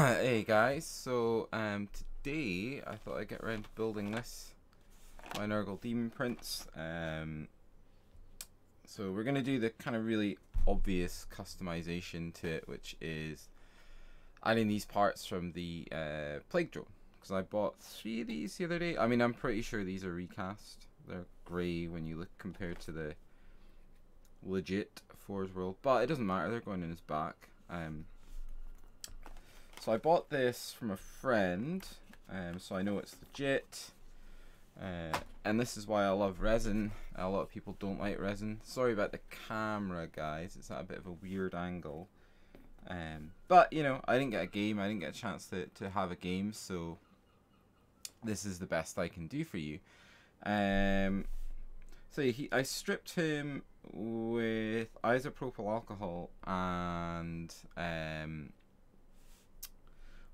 Hey guys, so today I thought I'd get around to building this, my nurgle demon prince. So we're gonna do the kind of really obvious customization to it, which is adding these parts from the plague drone, because I bought 3 of these the other day. I mean, I'm pretty sure these are recast. They're grey when you look compared to the legit Forge World, but it doesn't matter, they're going in his back. So I bought this from a friend, so I know it's legit, and this is why I love resin. A lot of people don't like resin. Sorry about the camera, guys, it's at a bit of a weird angle, but you know, I didn't get a game, I didn't get a chance to have a game, so this is the best I can do for you. So I stripped him with isopropyl alcohol and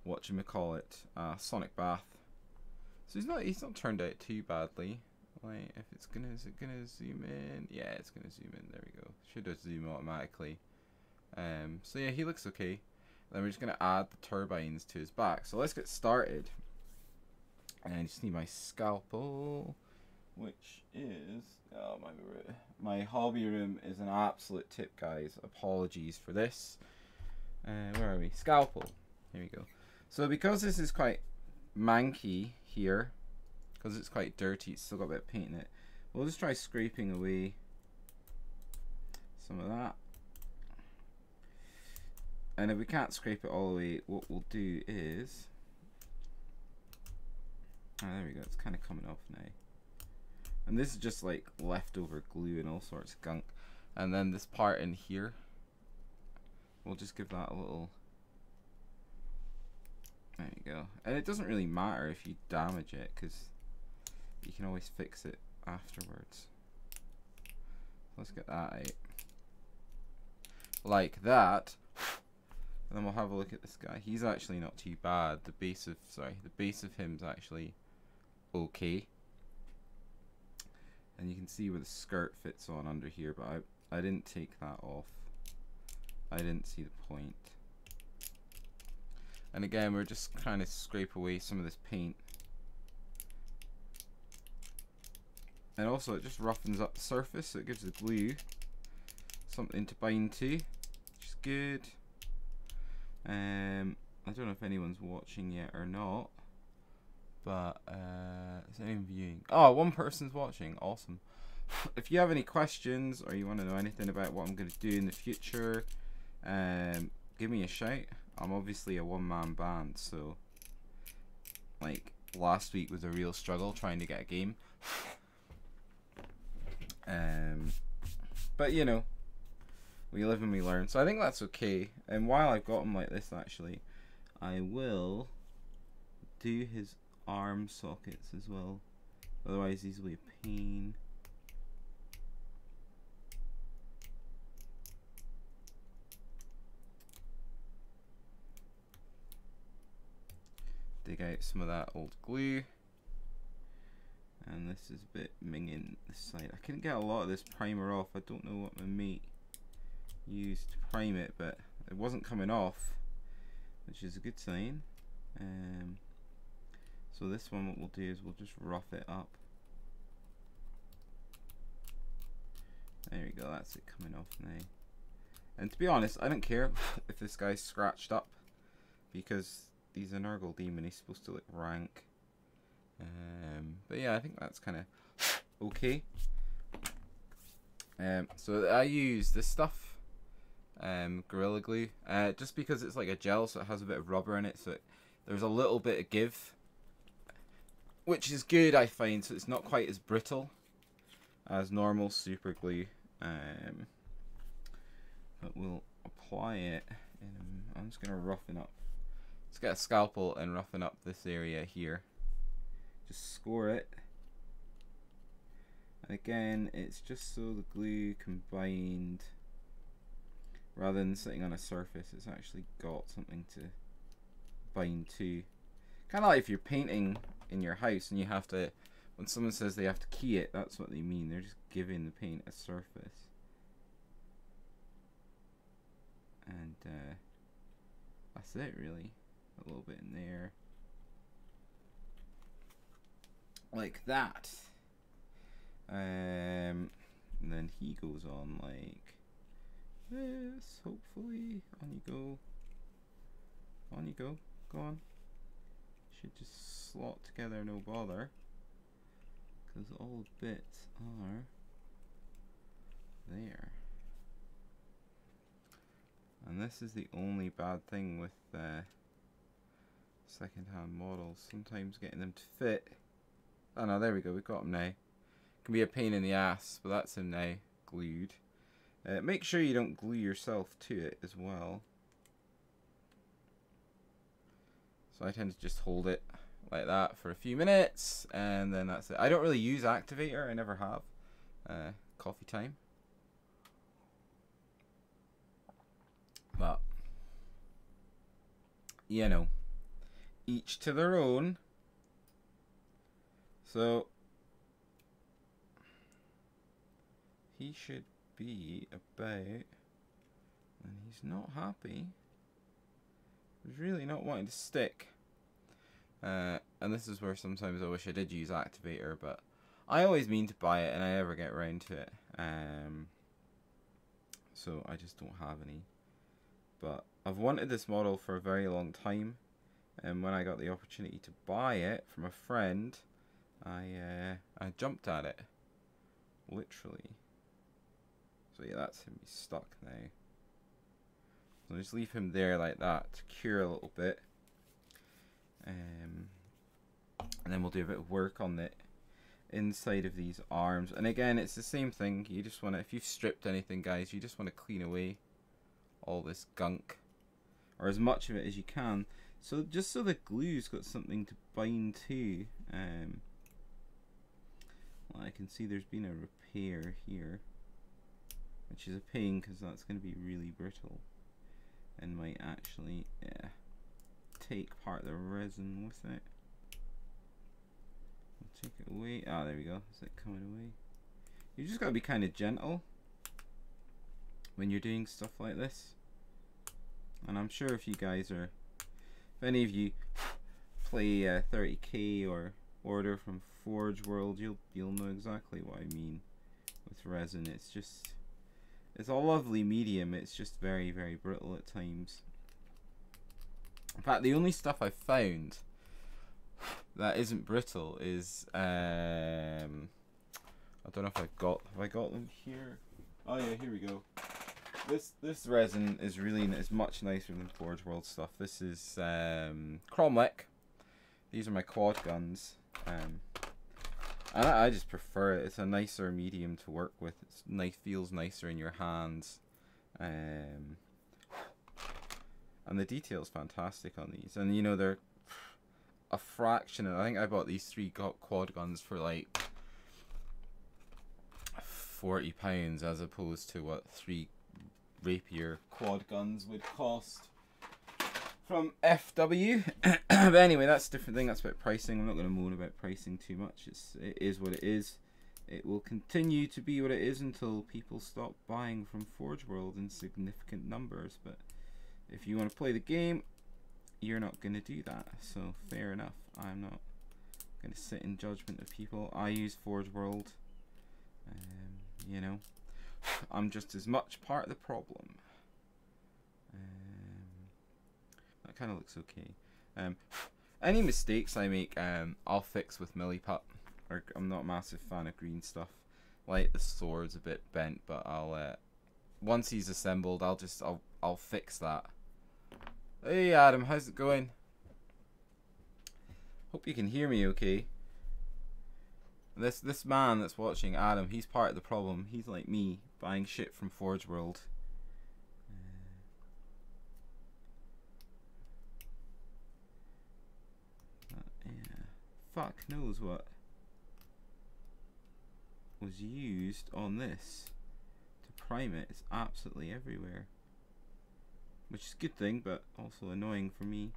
whatchamacallit, sonic bath. So he's not turned out too badly. Like, if it's gonna, is it gonna zoom in? Yeah, it's gonna zoom in. There we go. Should have zoomed automatically. So yeah, he looks okay. Then we're just gonna add the turbines to his back. So let's get started. And I just need my scalpel, which is my hobby room is an absolute tip, guys. Apologies for this. Where are we? Scalpel. Here we go. So because this is quite manky here, because it's quite dirty, it's still got a bit of paint in it, we'll just try scraping away some of that. And if we can't scrape it all away, what we'll do is, there we go, it's kind of coming off now. And this is just like leftover glue and all sorts of gunk. And then this part in here, we'll just give that a little. There you go. And it doesn't really matter if you damage it, because you can always fix it afterwards. Let's get that out. Like that. And then we'll have a look at this guy. He's actually not too bad. The base of him's actually okay. And you can see where the skirt fits on under here, but I didn't take that off. I didn't see the point. And again, we're just trying to scrape away some of this paint. And also it just roughens up the surface, so it gives the glue something to bind to, which is good. I don't know if anyone's watching yet or not, but is anyone viewing? Oh, one person's watching. Awesome. If you have any questions or you want to know anything about what I'm going to do in the future, give me a shout. I'm obviously a one-man band, so like last week was a real struggle trying to get a game. But you know, we live and we learn, so I think that's okay. And while I've got him like this, actually, I will do his arm sockets as well, otherwise these will be a pain. Dig out some of that old glue, and this is a bit minging this side. I couldn't get a lot of this primer off. I don't know what my mate used to prime it, but it wasn't coming off, which is a good sign. So this one, what we'll do is we'll just rough it up. There we go, that's it coming off now. And to be honest, I don't care if this guy's scratched up, because he's a nurgle demon, he's supposed to look rank. But yeah, I think that's kind of okay. So I use this stuff, Gorilla Glue, just because it's like a gel, so it has a bit of rubber in it, so there's a little bit of give, which is good, I find, so it's not quite as brittle as normal super glue. But we'll apply it. I'm just gonna roughen up. Let's get a scalpel and roughen up this area here. Just score it. And again, it's just so the glue combined, rather than sitting on a surface, it's actually got something to bind to. Kind of like if you're painting in your house and you have to, when someone says they have to key it, that's what they mean. They're just giving the paint a surface. And that's it, really. a little bit in there. Like that. And then he goes on like this, hopefully. On you go. On you go. Go on. Should just slot together, no bother. Because all the bits are there. And this is the only bad thing with second-hand models. Sometimes getting them to fit. Oh no, there we go, we've got them now. Can be a pain in the ass, but that's him now, glued. Make sure you don't glue yourself to it as well. So I tend to just hold it like that for a few minutes, and then that's it. I don't really use activator, I never have. Coffee time. But, you know, each to their own. So, he should be about, and he's not happy. He's really not wanting to stick. And this is where sometimes I wish I did use activator, but I always mean to buy it and I never get around to it. So I just don't have any. But I've wanted this model for a very long time, and when I got the opportunity to buy it from a friend, I jumped at it, literally. So yeah, that's him. He's stuck now. So just leave him there like that to cure a little bit, and then we'll do a bit of work on the inside of these arms. And again, it's the same thing. You just want to, if you've stripped anything, guys, you just want to clean away all this gunk, or as much of it as you can, so just so the glue's got something to bind to. Well, I can see there's been a repair here, which is a pain because that's going to be really brittle and might actually take part of the resin with it. I'll take it away. Ah, there we go. Is it coming away? You just got to be kind of gentle when you're doing stuff like this. And I'm sure if you guys are, if any of you play 30k or order from Forge World, you'll know exactly what I mean with resin. It's just, it's a lovely medium. It's just very, very brittle at times. In fact, the only stuff I've found that isn't brittle is I don't know if have I got them here? Oh yeah, here we go. This resin is much nicer than Forge World stuff. This is Cromlech. These are my quad guns, and I just prefer it. It's a nicer medium to work with. It's nice, feels nicer in your hands, and the detail's fantastic on these. And you know, they're a fraction of, I think I bought these 3 quad guns for like £40 as opposed to what 3 rapier quad guns would cost from FW. But anyway, that's a different thing. That's about pricing. I'm not going to moan about pricing too much. It is what it is. It will continue to be what it is until people stop buying from Forge World in significant numbers. But if you want to play the game, you're not going to do that. So fair enough. I'm not going to sit in judgment of people. I use Forge World. You know, I'm just as much part of the problem. That kind of looks okay. Any mistakes I make, I'll fix with Millipup. I'm not a massive fan of green stuff. Like the sword's a bit bent, but I'll once he's assembled, I'll fix that. Hey Adam, how's it going? Hope you can hear me okay. This man that's watching, Adam, he's part of the problem. He's like me, buying shit from Forge World. Yeah, fuck knows what was used on this to prime it. It's absolutely everywhere, which is a good thing, but also annoying for me.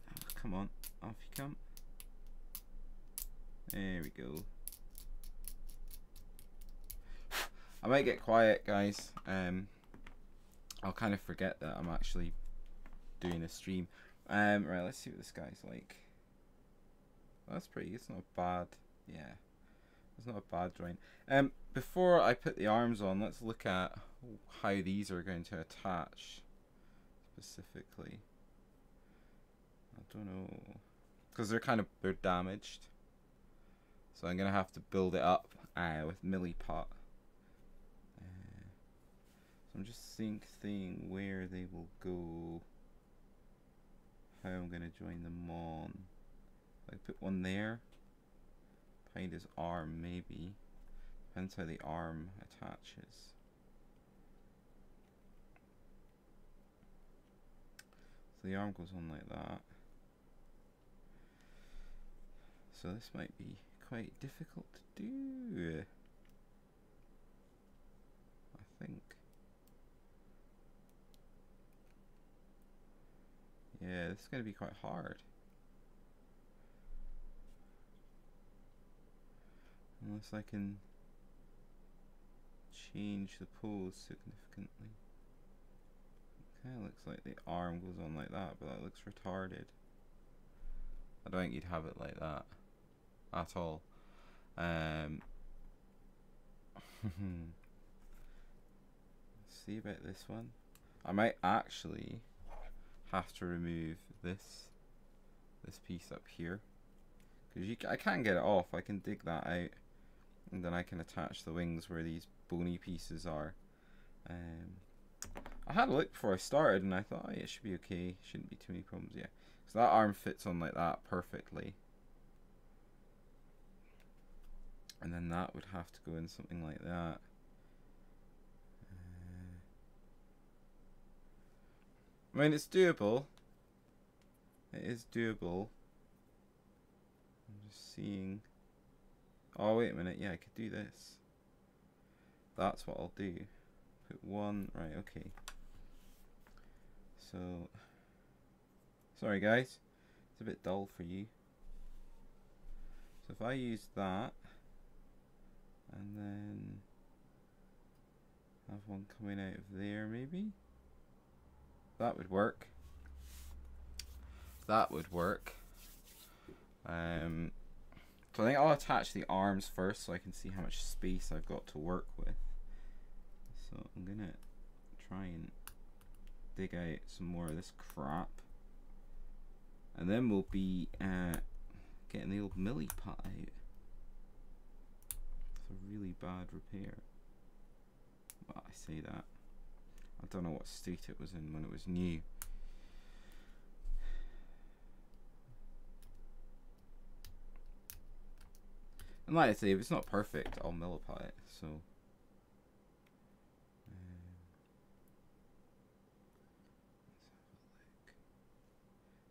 Oh, come on, off you come. There we go. I might get quiet, guys. I'll kind of forget that I'm actually doing a stream. Right, let's see what this guy's like. That's pretty. It's not bad. Yeah, it's not a bad drawing. Before I put the arms on, let's look at how these are going to attach specifically. I don't know, because they're damaged. So I'm gonna have to build it up with milliput. So I'm just thinking where they will go, how I'm gonna join them on. I put one there behind his arm, maybe. Depends how the arm attaches. So the arm goes on like that. So this might be quite difficult to do, I think. Yeah, this is going to be quite hard. Unless I can change the pose significantly. Kind of looks like the arm goes on like that, but that looks retarded. I don't think you'd have it like that at all. See about this one. I might actually have to remove this piece up here, because I can't get it off. I can dig that out, and then I can attach the wings where these bony pieces are. I had a look before I started, and I thought, oh, yeah, it should be okay. Shouldn't be too many problems. Yeah, so that arm fits on like that perfectly. And then that would have to go in something like that. I mean, it's doable. It is doable. I'm just seeing. Oh, wait a minute. Yeah, I could do this. That's what I'll do. Put one. Right, okay. So. Sorry, guys. It's a bit dull for you. So if I use that. And then have one coming out of there, maybe. That would work. That would work. So I think I'll attach the arms first so I can see how much space I've got to work with. So I'm gonna try and dig out some more of this crap. And then we'll be getting the old milliput out. It's a really bad repair. Well, I say that. I don't know what state it was in when it was new. And like I say, if it's not perfect, I'll milliput it. So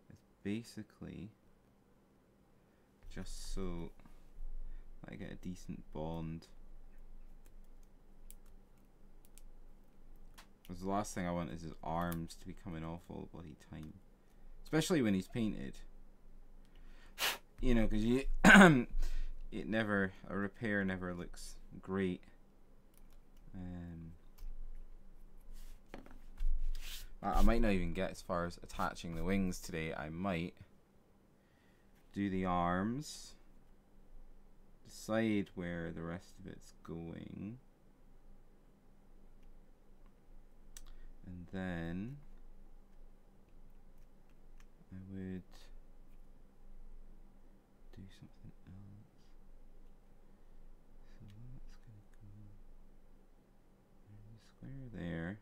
it's basically just so I get a decent bond. Because the last thing I want is his arms to be coming off all the bloody time. Especially when he's painted. You know, because you a repair never looks great. I might not even get as far as attaching the wings today. I might do the arms, decide where the rest of it's going, and then I would do something else. So that's going to go square there.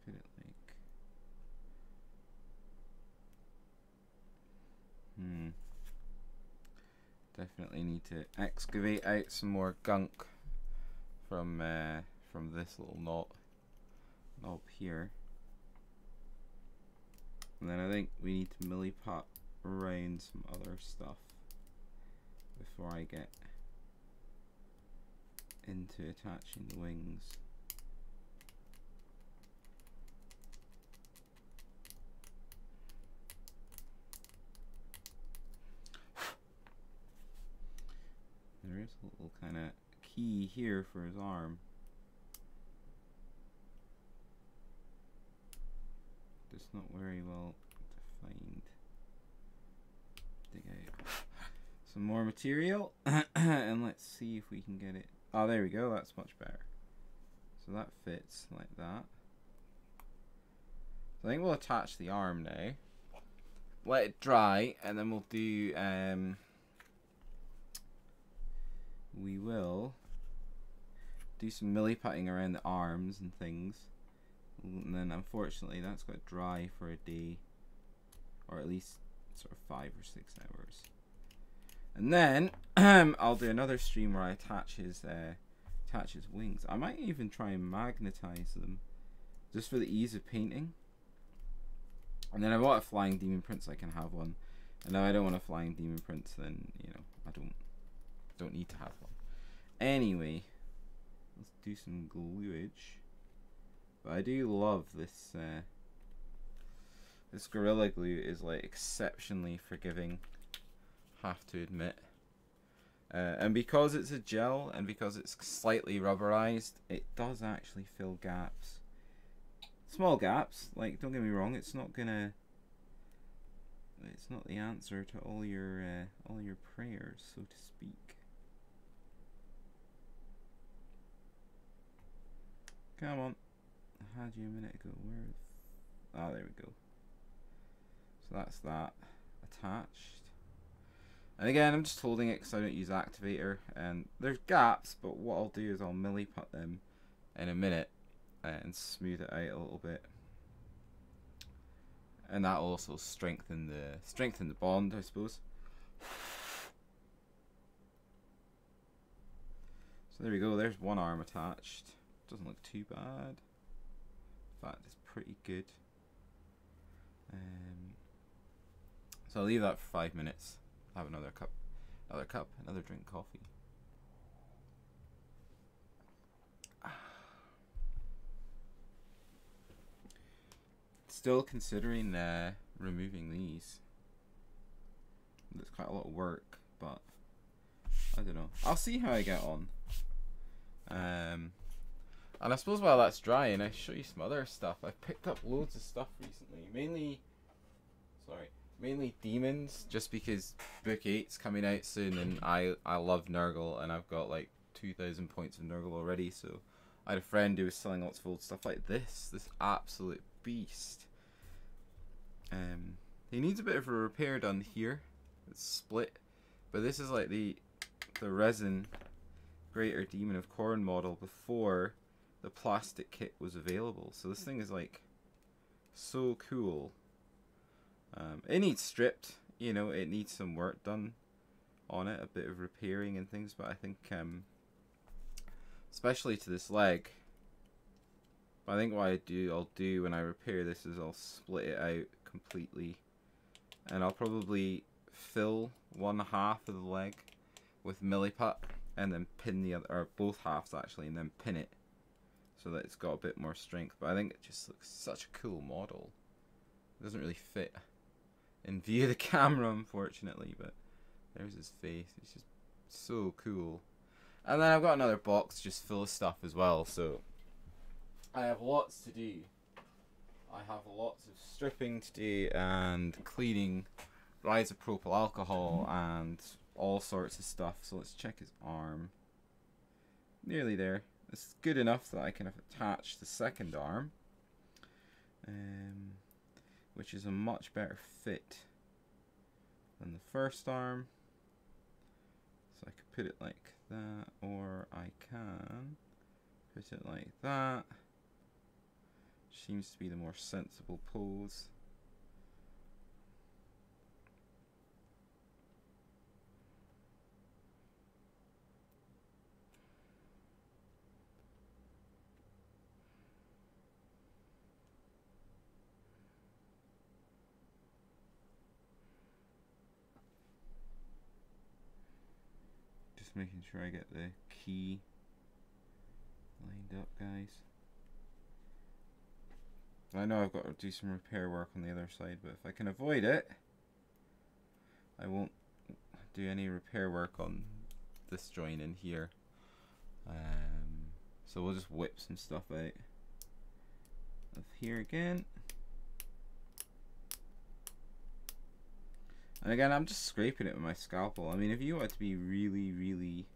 Put it like definitely need to excavate out some more gunk from this little knob here. And then I think we need to milliput around some other stuff before I get into attaching the wings. There is a little kind of key here for his arm. just not very well defined. Dig out some more material and let's see if we can get it. Oh, there we go, that's much better. So that fits like that. So I think we'll attach the arm now. Let it dry, and then we'll do, we will do some milliputting around the arms and things. And then unfortunately that's got to dry for a day, or at least sort of 5 or 6 hours. And then I'll do another stream where I attach his wings. I might even try and magnetize them just for the ease of painting. And then I bought a flying demon print so I can have one. And now I don't want a flying demon print, so then, you know, I don't need to have one. Anyway, let's do some gluage. But I do love this. This Gorilla Glue is like exceptionally forgiving, have to admit. And because it's a gel and because it's slightly rubberized, it does actually fill gaps. Small gaps, like, don't get me wrong, it's not the answer to all your prayers, so to speak. Come on, I had you a minute ago. Oh, there we go. So that's that attached. And again, I'm just holding it because I don't use activator, and there's gaps, but what I'll do is I'll milliput them in a minute and smooth it out a little bit, and that will also strengthen the bond, I suppose. So there we go, there's one arm attached. Doesn't look too bad. In fact, it's pretty good. So I'll leave that for 5 minutes. Have another drink coffee. Still considering removing these. It's quite a lot of work, but I don't know. I'll see how I get on. And I suppose while that's drying, I show you some other stuff. I've picked up loads of stuff recently, mainly demons, just because book 8's coming out soon, and I love nurgle, and I've got like 2,000 points of nurgle already. So I had a friend who was selling lots of old stuff like this absolute beast. He needs a bit of a repair done here. It's split, but this is like the resin Greater Demon of Khorne model before the plastic kit was available. So this thing is like so cool. It needs stripped, you know, it needs some work done on it, a bit of repairing and things, but I think especially to this leg, I think what I'll do when I repair this is I'll split it out completely, and I'll probably fill one half of the leg with milliput and then pin the other, or both halves actually, and then pin it so that it's got a bit more strength. But I think it just looks such a cool model. It doesn't really fit in view of the camera, unfortunately, but there's his face. It's just so cool. And then I've got another box just full of stuff as well, so I have lots to do. I have lots of stripping to do and cleaning, isopropyl alcohol and all sorts of stuff. So let's check his arm. Nearly there. This is good enough that I can attach the second arm, which is a much better fit than the first arm. So I could put it like that, or I can put it like that. Seems to be the more sensible pose. Just making sure I get the key lined up, guys. I know I've got to do some repair work on the other side, but if I can avoid it, I won't do any repair work on this joint in here. So we'll just whip some stuff out of here again. And again, I'm just scraping it with my scalpel. I mean, if you want to be really, really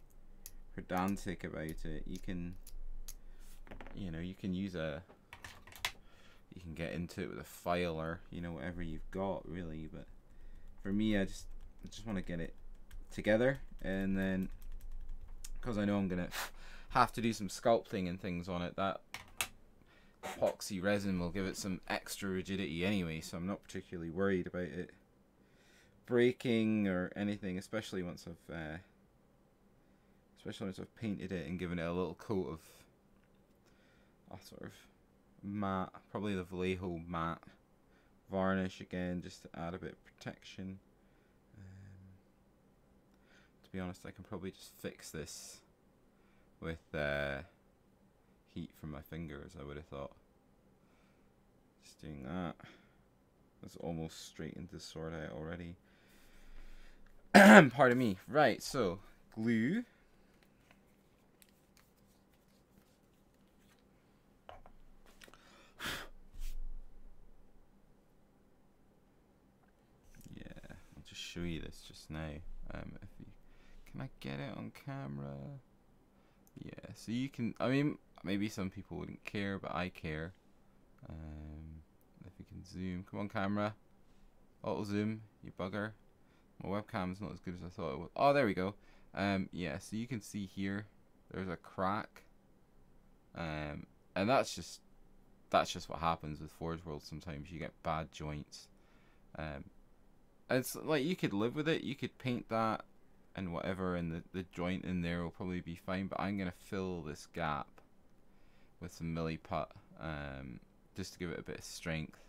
pedantic about it, you can, you know, you can use a, you can get into it with a file or, you know, whatever you've got, really. But for me, I just want to get it together, and then, because I know I'm gonna have to do some sculpting and things on it, that epoxy resin will give it some extra rigidity anyway, so I'm not particularly worried about it breaking or anything, especially once I've painted it and given it a little coat of a sort of matte, probably the Vallejo matte varnish again, just to add a bit of protection. To be honest, I can probably just fix this with heat from my fingers, I would have thought. Just doing that. That's almost straightened this sort out already. Pardon me. Right, so glue. Yeah, I'll just show you this just now. If you, can I get it on camera? Yeah, so you can, I mean, maybe some people wouldn't care, but I care. If you can zoom, come on camera, auto zoom, you bugger. My webcam's not as good as I thought it was. Oh, there we go. Yeah, so you can see here, there's a crack, and that's just what happens with Forge World. Sometimes you get bad joints. It's like, you could live with it, you could paint that and whatever, and the joint in there will probably be fine, but I'm gonna fill this gap with some milliput, just to give it a bit of strength.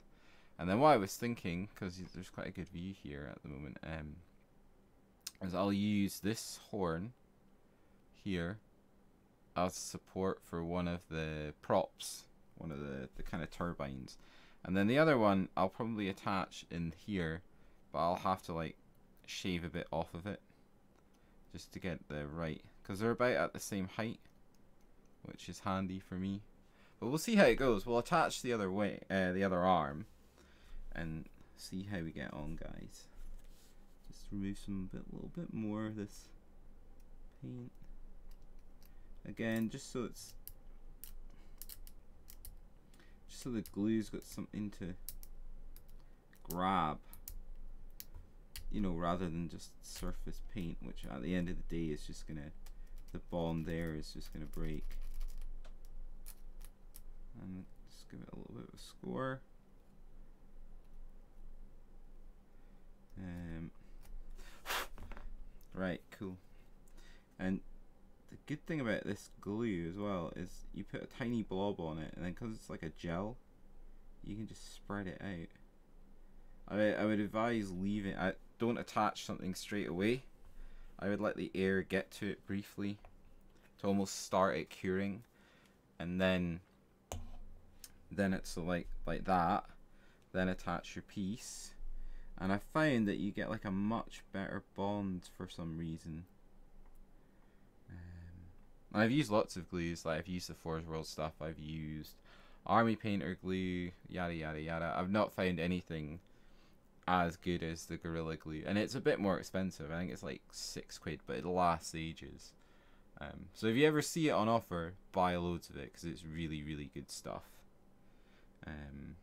And then what I was thinking, because there's quite a good view here at the moment, is I'll use this horn here as support for one of the props, one of the kind of turbines, and then the other one I'll probably attach in here, but I'll have to like shave a bit off of it just to get the right, because they're about at the same height, which is handy for me. But we'll see how it goes. We'll attach the other way, the other arm, and see how we get on, guys. Just remove little bit more of this paint. Again, just so the glue's got something to grab, you know, rather than just surface paint, which at the end of the day is just gonna, the bond there is just gonna break. And just give it a little bit of a score. Right, cool. And the good thing about this glue as well is you put a tiny blob on it, and then because it's like a gel, you can just spread it out. I would advise leaving. Don't attach something straight away. I would let the air get to it briefly to almost start it curing, and then it's like that. Then attach your piece, and I found that you get like a much better bond for some reason. And I've used lots of glues. Like, I've used the Forge World stuff, I've used Army Painter glue, yada yada yada. I've not found anything as good as the Gorilla Glue, and it's a bit more expensive. I think it's like £6, but it lasts ages. So if you ever see it on offer, buy loads of it, because it's really, really good stuff. And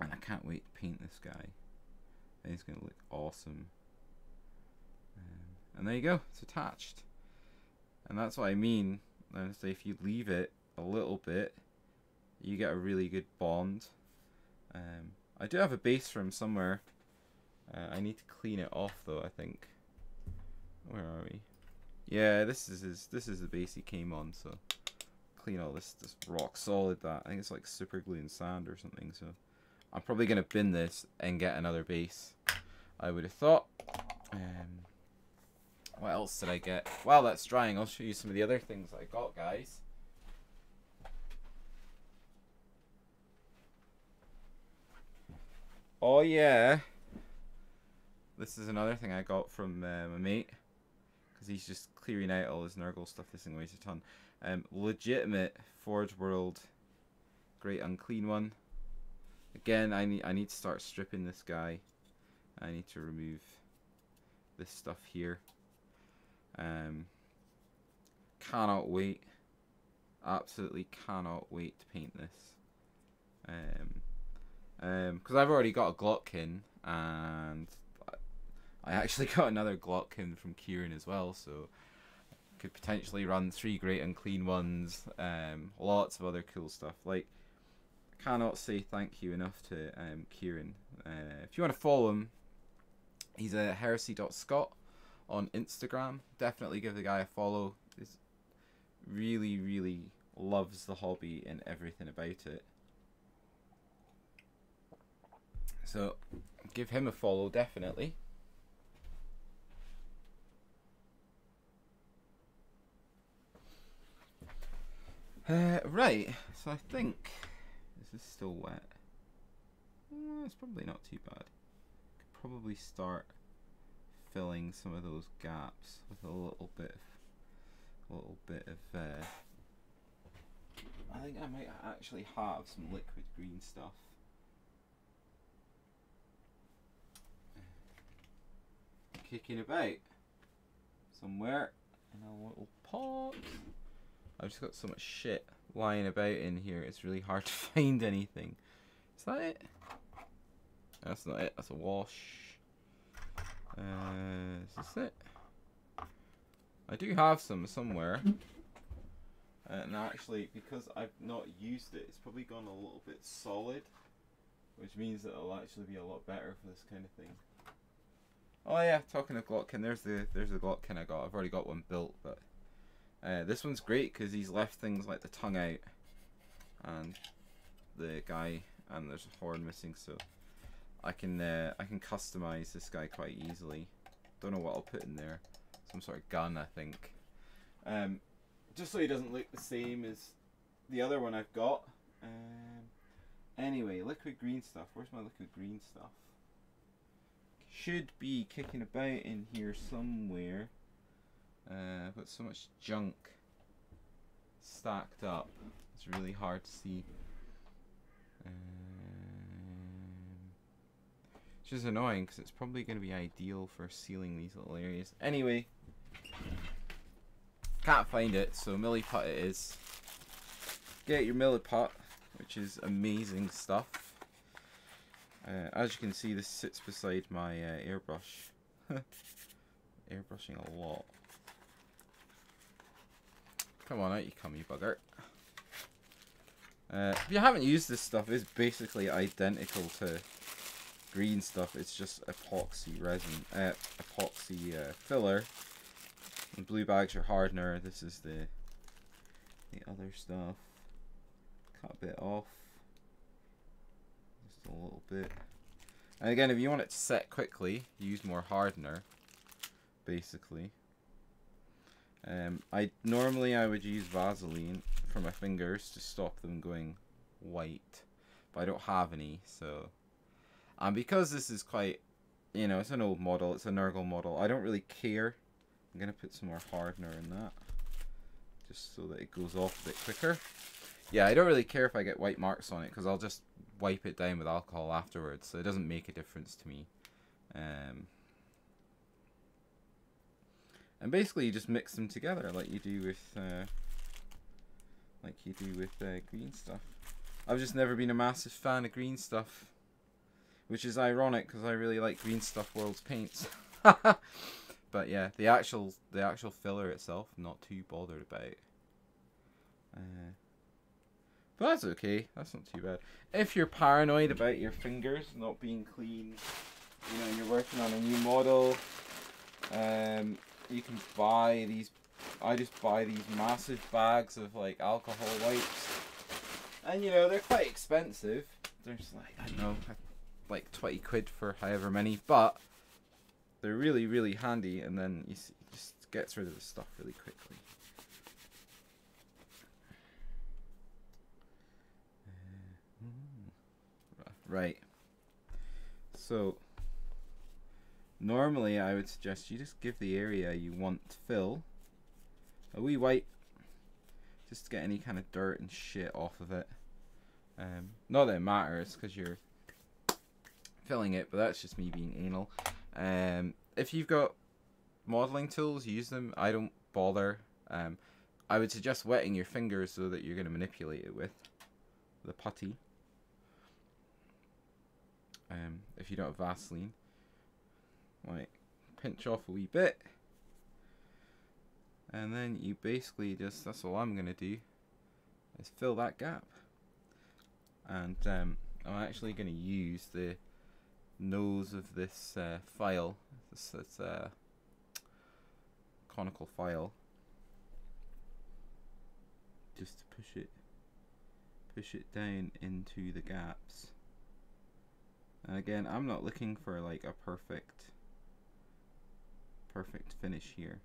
I can't wait to paint this guy. I think it's going to look awesome. And there you go, it's attached. And that's what I mean. So if you leave it a little bit, you get a really good bond. I do have a base from somewhere. I need to clean it off though, I think. Where are we? Yeah, this is the base he came on, so clean all this rock solid that. I think it's like super glue and sand or something, so I'm probably gonna bin this and get another base, I would have thought. What else did I get? While that's drying, I'll show you some of the other things I got, guys. Oh yeah, this is another thing I got from my mate, because he's just clearing out all his nurgle stuff. This thing weighs a ton. Legitimate Forge World Great Unclean one. Again, I need to start stripping this guy. I need to remove this stuff here. Cannot wait. Absolutely cannot wait to paint this. Because I've already got a Glotkin, and I actually got another Glotkin from Kieran as well, so I could potentially run 3 great unclean ones, lots of other cool stuff. Like, I cannot say thank you enough to Kieran. If you want to follow him, he's a heresy.scott on Instagram. Definitely give the guy a follow. He's really, really loves the hobby and everything about it. So give him a follow, definitely. Right, so I think this is still wet. It's probably not too bad. Could probably start filling some of those gaps with a little bit of I think I might actually have some liquid green stuff. Kicking about somewhere in a little pot. I've just got so much shit lying about in here, it's really hard to find anything. Is that it? That's not it, that's a wash. Is this it? I do have some somewhere. And actually, because I've not used it, it's probably gone a little bit solid, which means that it'll actually be a lot better for this kind of thing. Oh yeah, talking of Glotkin, there's the Glotkin I got. I've already got one built, but this one's great because he's left things like the tongue out and the guy, and there's a horn missing, so I can customize this guy quite easily. Don't know what I'll put in there. Some sort of gun, I think. Just so he doesn't look the same as the other one I've got. Anyway, liquid green stuff. Where's my liquid green stuff? Should be kicking about in here somewhere. I've got so much junk stacked up. It's really hard to see. Which is annoying because it's probably going to be ideal for sealing these little areas. Anyway, can't find it, so milliput it is. Get your milliput, which is amazing stuff. As you can see, this sits beside my airbrush. Airbrushing a lot. Come on out, you come, you bugger. If you haven't used this stuff, it's basically identical to green stuff. It's just epoxy resin, epoxy filler. And blue bag's your hardener. This is the other stuff. Cut a bit off. Just a little bit. And again, if you want it to set quickly, use more hardener. Basically. Normally I would use Vaseline for my fingers to stop them going white, but I don't have any, so. And because this is quite, you know, it's an old model, it's a nurgle model, I don't really care. I'm gonna put some more hardener in that, just so that it goes off a bit quicker. Yeah, I don't really care if I get white marks on it, because I'll just wipe it down with alcohol afterwards, so it doesn't make a difference to me. And basically, you just mix them together like you do with green stuff. I've just never been a massive fan of green stuff, which is ironic because I really like Green Stuff World's paints. But yeah, the actual filler itself, I'm not too bothered about. But that's okay. That's not too bad. If you're paranoid about your fingers not being clean, you know, and you're working on a new model, you can buy these. I just buy these massive bags of like alcohol wipes, and you know they're quite expensive. They're just like, I don't know, like 20 quid for however many, but they're really, really handy, and then you see, it just gets rid of the stuff really quickly. Right. So normally I would suggest you just give the area you want to fill a wee wipe, just to get any kind of dirt and shit off of it. Not that it matters, because you're filling it, but that's just me being anal. If you've got modeling tools, use them. I don't bother. I would suggest wetting your fingers so that you're going to manipulate it with the putty. If you don't have Vaseline, like pinch off a wee bit, and then you basically just, that's all I'm going to do, is fill that gap. And I'm actually going to use the nose of this file, this conical file, just to push it down into the gaps. And again, I'm not looking for like a perfect finish here.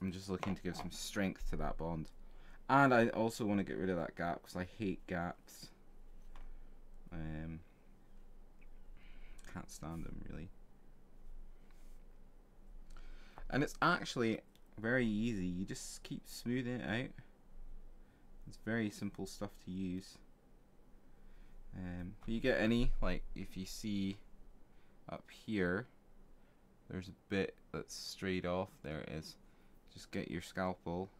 I'm just looking to give some strength to that bond. And I also want to get rid of that gap because I hate gaps. Can't stand them really. And it's actually very easy. You just keep smoothing it out. It's very simple stuff to use. If you get any, like if you see up here, there's a bit that's straight off. There it is. Just get your scalpel,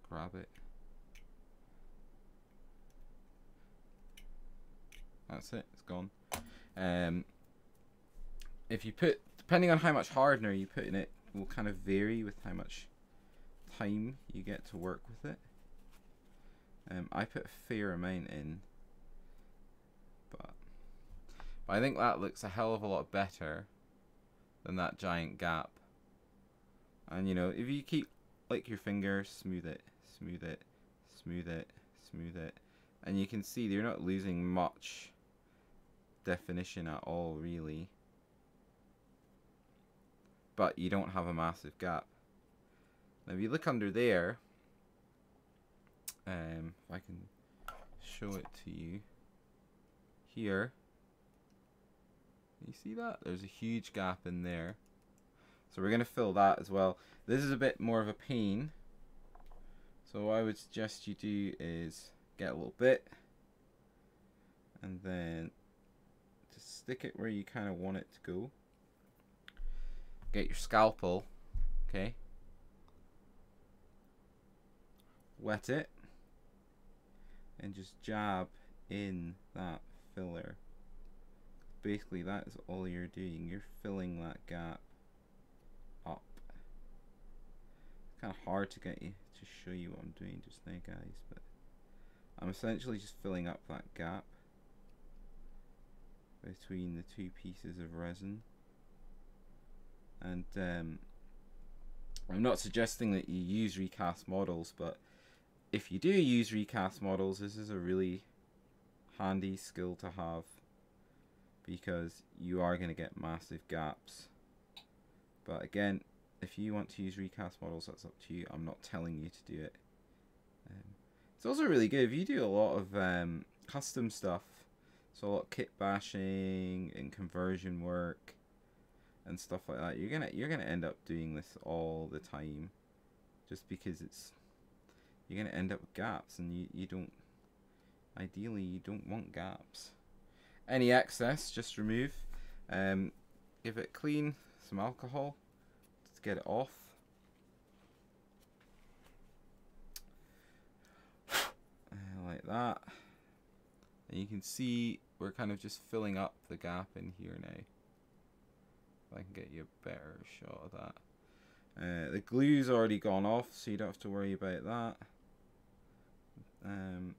grab it. That's it. It's gone. If you put, depending on how much hardener you put in it, will kind of vary with how much time you get to work with it. I put a fair amount in, but I think that looks a hell of a lot better than that giant gap. And you know, if you keep like your finger, smooth it, smooth it, smooth it, smooth it, and you can see you're not losing much definition at all really, but you don't have a massive gap. Now if you look under there, if I can show it to you here, you see that? There's a huge gap in there. So we're going to fill that as well. This is a bit more of a pain. So what I would suggest you do is get a little bit and then just stick it where you kind of want it to go. Get your scalpel, okay? Wet it and just jab in that filler. Basically that is all you're doing. You're filling that gap up. It's kind of hard to get you to show you what I'm doing just now, guys, but I'm essentially just filling up that gap between the two pieces of resin. And I'm not suggesting that you use recast models, but if you do use recast models, this is a really handy skill to have, because you are going to get massive gaps. But again, if you want to use recast models, that's up to you. I'm not telling you to do it. It's also really good if you do a lot of custom stuff, so a lot of kit bashing and conversion work and stuff like that. You're gonna end up doing this all the time, just because you're gonna end up with gaps, and you don't, ideally you don't want gaps. Any excess, just remove. Give it clean, some alcohol to get it off. Like that. And you can see we're kind of just filling up the gap in here now. If I can get you a better shot of that. The glue's already gone off, so you don't have to worry about that. And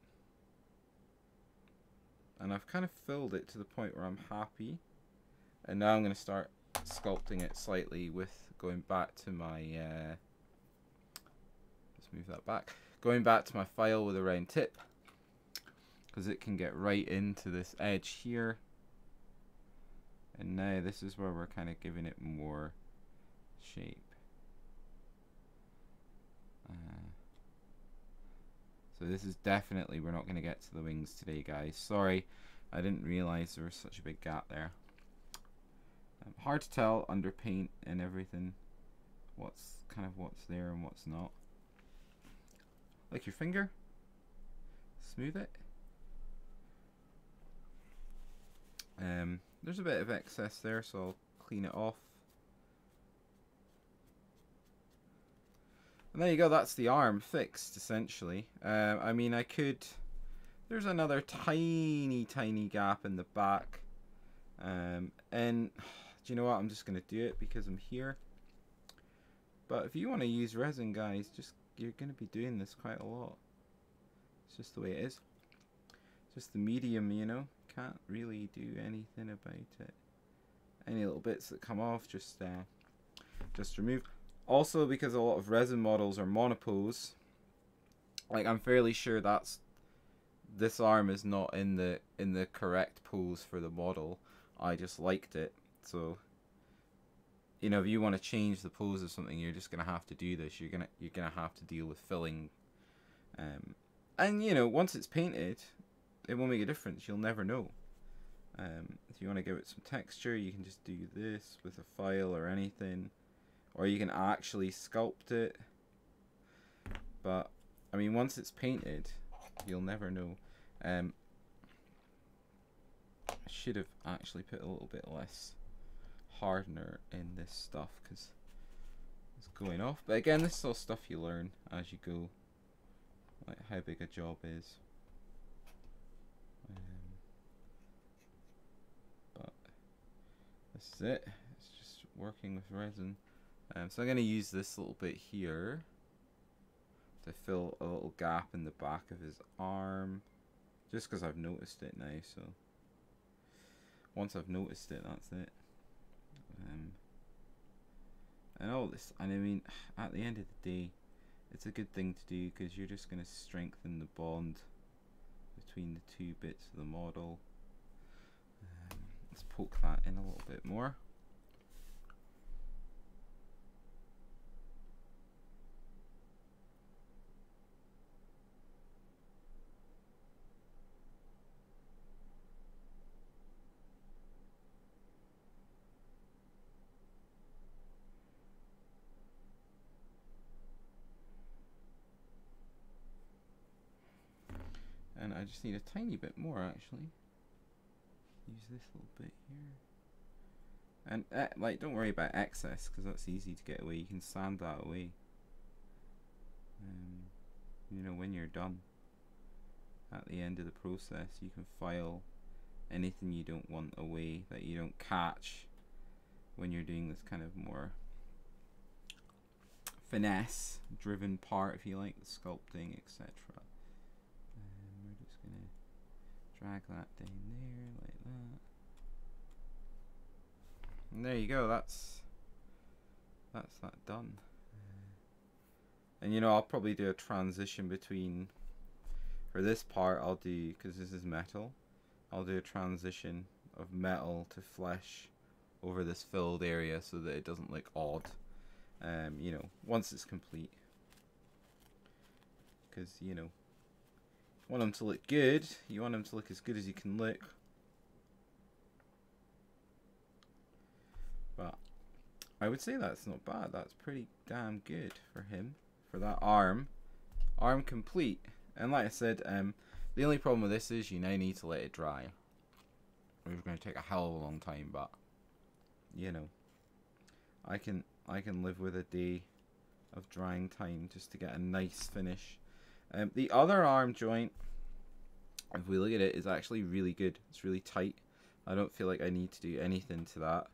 I've kind of filled it to the point where I'm happy. And now I'm going to start sculpting it slightly with going back to my... let's move that back. Going back to my file with a round tip, because it can get right into this edge here. And now this is where we're kind of giving it more shape. So this is definitely, we're not going to get to the wings today, guys. Sorry, I didn't realize there was such a big gap there. Hard to tell under paint and everything what's there and what's not. Like your finger, smooth it. there's a bit of excess there, so I'll clean it off. And there you go, that's the arm fixed, essentially. I mean, I could... There's another tiny gap in the back. And do you know what? I'm just going to do it because I'm here. But if you want to use resin, guys, you're going to be doing this quite a lot. It's just the way it is. Just the medium, you know. Can't really do anything about it. Any little bits that come off, just remove. Also, because a lot of resin models are monopose, like I'm fairly sure this arm is not in the correct pose for the model. I just liked it, so you know, if you want to change the pose of something, you're just gonna have to do this. You're gonna have to deal with filling, and you know, once it's painted, it won't make a difference. You'll never know. If you want to give it some texture, you can just do this with a file or anything. Or you can actually sculpt it. But, I mean, once it's painted, you'll never know. I should have actually put a little bit less hardener in this stuff because it's going off. But again, this is all stuff you learn as you go. Like how big a job is. But this is it. It's just working with resin. So I'm going to use this little bit here to fill a little gap in the back of his arm, just because I've noticed it now. So once I've noticed it, that's it. And all this, and I mean, at the end of the day, it's a good thing to do because you're just going to strengthen the bond between the two bits of the model. Let's poke that in a little bit more. And I just need a tiny bit more, actually. Use this little bit here. And, like, don't worry about excess, because that's easy to get away. You can sand that away. You know, when you're done. At the end of the process, you can file anything you don't want away, that you don't catch when you're doing this kind of more finesse-driven part, if you like, the sculpting, etc. We're just going to drag that down there like that. And there you go, that's that done. And you know, I'll probably do a transition between, for this part I'll do, because this is metal, I'll do a transition of metal to flesh over this filled area so that it doesn't look odd, you know, once it's complete. Because, you know, you want them to look good, you want them to look as good as you can look. But I would say that's not bad, that's pretty damn good for him, for that arm. Arm complete. And like I said, the only problem with this is you now need to let it dry. It's going to take a hell of a long time, but you know, I can live with a day of drying time just to get a nice finish. The other arm joint, if we look at it, is actually really good. It's really tight. I don't feel like I need to do anything to that.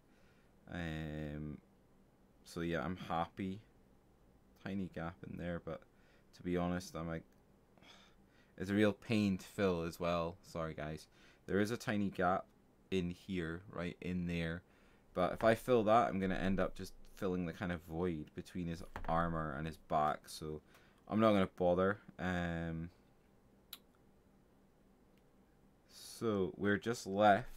So yeah, I'm happy. Tiny gap in there, but to be honest, I'm like, it's a real pain to fill as well. Sorry guys, there is a tiny gap in here, right in there, but if I fill that, I'm gonna end up just filling the kind of void between his armor and his back, so I'm not gonna bother. So we're just left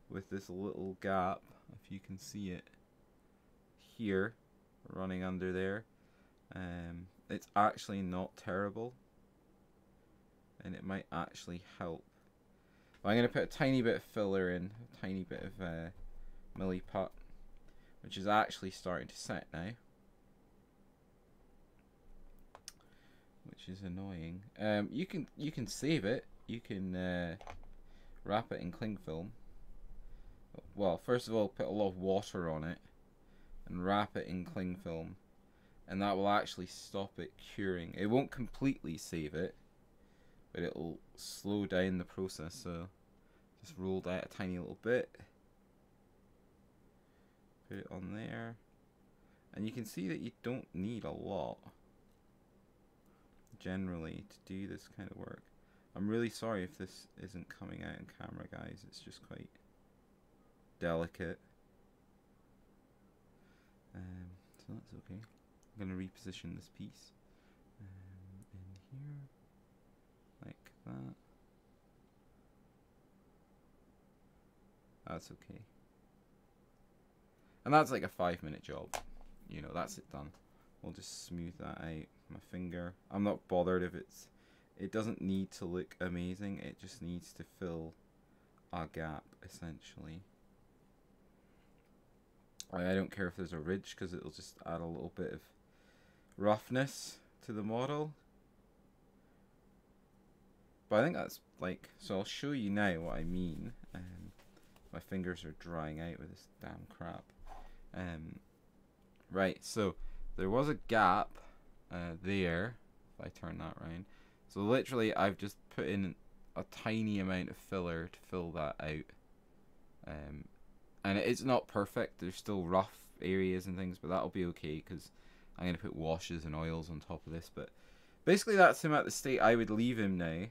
with this little gap, if you can see it here, running under there. It's actually not terrible, and it might actually help. But I'm going to put a tiny bit of filler in, a tiny bit of milliput, which is actually starting to set now, which is annoying. You can save it. You can wrap it in cling film, well, first of all, put a lot of water on it and wrap it in cling film, and that will actually stop it curing. It won't completely save it, but it'll slow down the process. So just roll that a tiny little bit, put it on there, and you can see that you don't need a lot generally to do this kind of work. I'm really sorry if this isn't coming out in camera, guys. It's just quite delicate. So that's okay. I'm going to reposition this piece in here, like that. That's okay. And that's like a 5-minute job. You know, that's it done. We'll just smooth that out. My finger. I'm not bothered if it doesn't need to look amazing. It just needs to fill a gap, essentially. I don't care if there's a ridge, because it'll just add a little bit of roughness to the model. But I think that's like, so I'll show you now what I mean. My fingers are drying out with this damn crap. Right, so there was a gap there, if I turn that around. So literally I've just put in a tiny amount of filler to fill that out. And it's not perfect, there's still rough areas and things, but that'll be okay because I'm going to put washes and oils on top of this. But basically that's him at the state I would leave him now.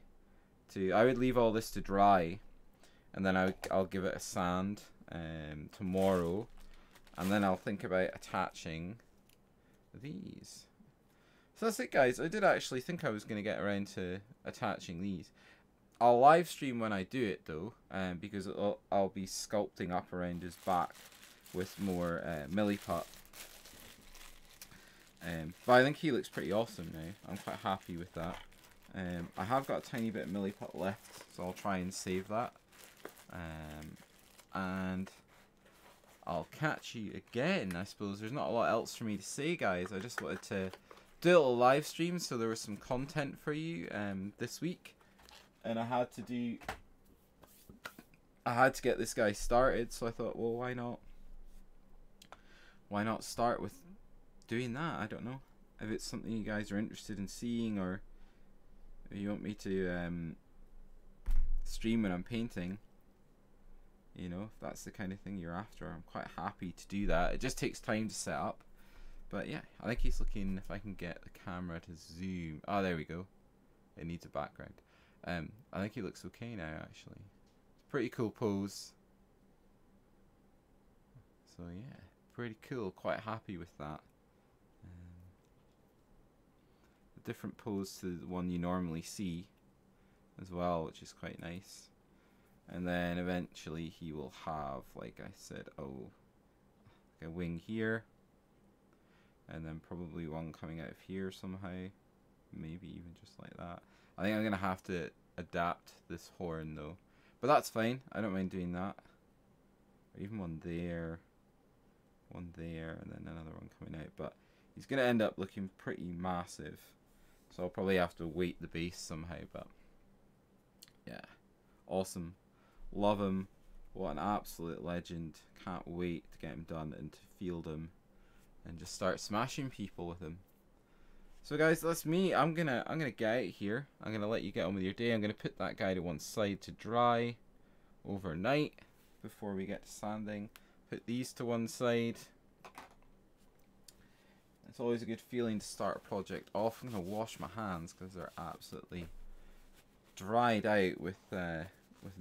I would leave all this to dry, and then I'll give it a sand tomorrow, and then I'll think about attaching these. So that's it, guys. I did actually think I was going to get around to attaching these. I'll live stream when I do it though, because I'll be sculpting up around his back with more milliput. But I think he looks pretty awesome now. I'm quite happy with that. I have got a tiny bit of milliput left, so I'll try and save that. And I'll catch you again, I suppose. There's not a lot else for me to say, guys. I just wanted to do a little live stream so there was some content for you this week. And I had to get this guy started, so I thought, well, why not start with doing that? I don't know if it's something you guys are interested in seeing, or if you want me to stream when I'm painting. You know, if that's the kind of thing you're after, I'm quite happy to do that. It just takes time to set up. But yeah, I think he's looking, if I can get the camera to zoom. Oh, there we go. It needs a background. I think he looks okay now, actually. It's a pretty cool pose. So yeah, pretty cool. Quite happy with that. A different pose to the one you normally see as well, which is quite nice. And then eventually he will have, like I said, like a wing here. And then probably one coming out of here somehow. Maybe even just like that. I think I'm going to have to adapt this horn though. But that's fine. I don't mind doing that. Or even one there, and then another one coming out. But he's going to end up looking pretty massive. So I'll probably have to weight the base somehow. But yeah, awesome. Love him. What an absolute legend. Can't wait to get him done and to field him and just start smashing people with him. So guys, that's me. I'm gonna get out here. I'm gonna let you get on with your day. I'm gonna put that guy to one side to dry overnight before we get to sanding. Put these to one side. It's always a good feeling to start a project off. I'm gonna wash my hands because they're absolutely dried out with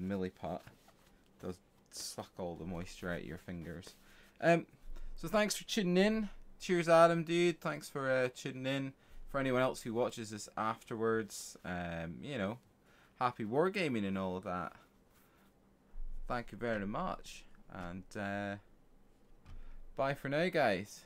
milliput. It does suck all the moisture out of your fingers. So thanks for tuning in. Cheers, Adam, dude. Thanks for tuning in. For anyone else who watches this afterwards, you know, happy wargaming and all of that. Thank you very much. And bye for now, guys.